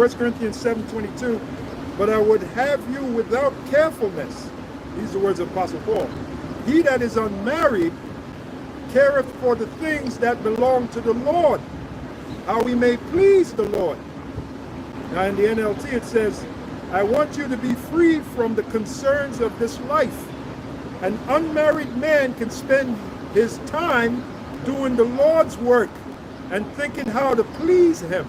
1 Corinthians 7:22, but I would have you without carefulness. These are the words of Apostle Paul. He that is unmarried careth for the things that belong to the Lord, how he may please the Lord. Now in the NLT it says, I want you to be free from the concerns of this life. An unmarried man can spend his time doing the Lord's work and thinking how to please him.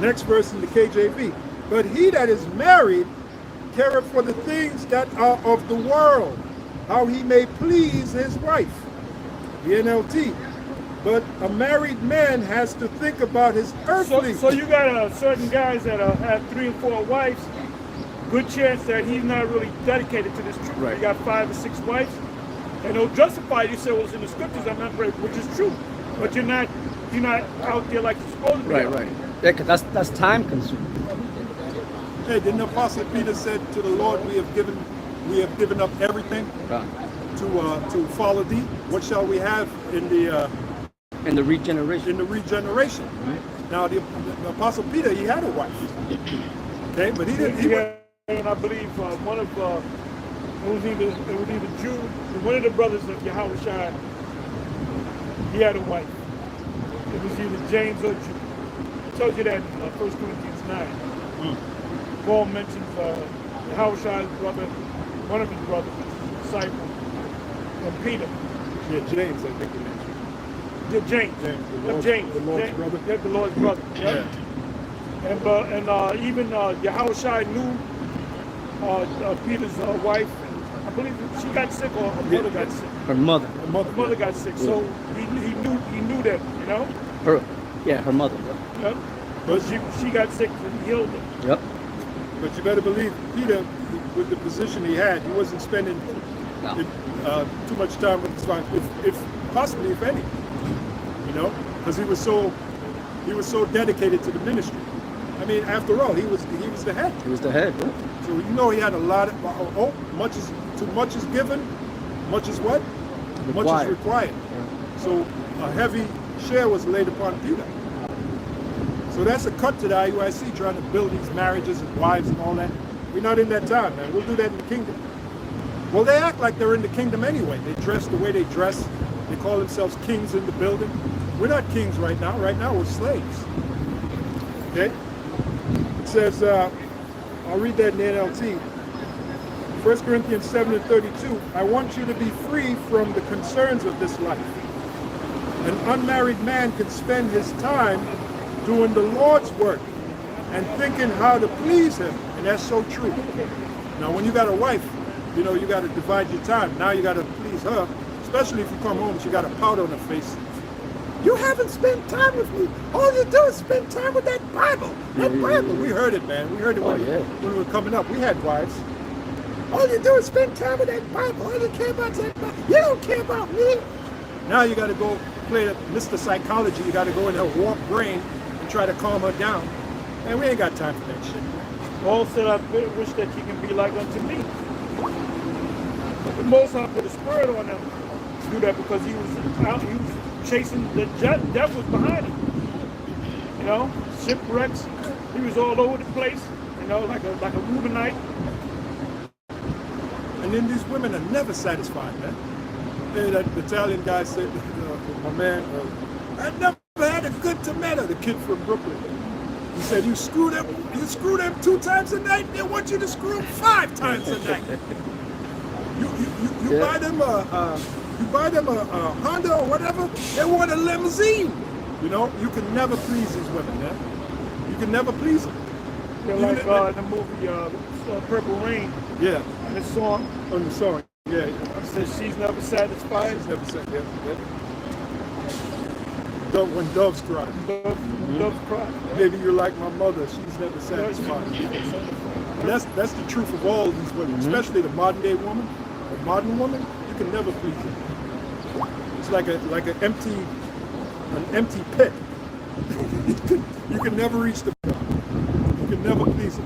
Next verse in the KJV. But he that is married careth for the things that are of the world, how he may please his wife. The NLT. But a married man has to think about his earthly. So you got certain guys that have 3 or 4 wives. Good chance that he's not really dedicated to this truth. Right. You got 5 or 6 wives, and they'll justify it. You say, well, it's in the scriptures, I'm not married, which is true. But you're not out there like you're supposed to be. Right. Yeah, because that's time consuming. Hey, didn't the Apostle Peter said to the Lord, we have given up everything to follow thee? What shall we have in the regeneration? In the regeneration. Mm-hmm. Now the Apostle Peter, he had a wife. Okay, but he didn't. And I believe one of it was either Jude, one of the brothers of Yahushua, he had a wife. It was either James or Jude. I told you that in 1 Corinthians 9. Paul mentions Yahushua's brother, one of his brothers, disciple, and Peter. Yeah, James, I think he mentioned. Yeah, James. The Lord's brother. Yeah, the Lord's brother. Yeah. And even Yahushua knew Peter's wife. I believe she got sick, or her mother got sick. Her mother. Her mother got sick, so he knew that, you know. Her mother. Yep. But she got sick and he healed her. Yep. But you better believe Peter, with the position he had, he wasn't spending too much time with his wife, if possibly, if any. You know, because he was so dedicated to the ministry. I mean, after all, he was the head. He was the head. Yeah. So you know he had a lot of too much is given, much is what? Required. Much is required. Yeah. So a heavy share was laid upon Peter. So that's a cut to the IUIC, trying to build these marriages and wives and all that. We're not in that time, man. We'll do that in the kingdom. Well, they act like they're in the kingdom anyway. They dress the way they dress. They call themselves kings in the building. We're not kings right now. Right now we're slaves. Okay? It says, I'll read that in the NLT. 1 Corinthians 7:32, I want you to be free from the concerns of this life. An unmarried man can spend his time doing the Lord's work and thinking how to please him. And that's so true. Now, when you got a wife, you know, you got to divide your time. Now you got to please her, especially if you come home and she got a pout on her face. You haven't spent time with me. All you do is spend time with that Bible. That Bible. We heard it, man. We heard it when we were coming up. We had wives. All you do is spend time with that Bible. All you care about is that Bible. You don't care about me. Now you got to go play Mr. Psychology. You got to go in her warped brain and try to calm her down. And we ain't got time for that shit. Paul said, I wish that you can be like unto me. But the Most High put a spirit on him to do that because he was chasing the devils behind him. You know, shipwrecks. He was all over the place, you know, like a Reubenite. And then these women are never satisfied, man. And that Italian guy said, my man, I never had a good tomato, the kid from Brooklyn. He said, you screw them 2 times a night, they want you to screw them 5 times a night. You buy them a Honda or whatever, they want a limousine. You know, you can never please these women, man. You can never please them. They're like the movie Purple Rain. Yeah. And the song. On the song, yeah. It says she's never satisfied. She's never satisfied, yeah. When doves cry. Doves cry. Maybe you're like my mother, she's never satisfied. And that's the truth of all these women, especially the modern day woman. The modern woman, you can never please her. It's like an empty pit. You can never reach the. You can never please her.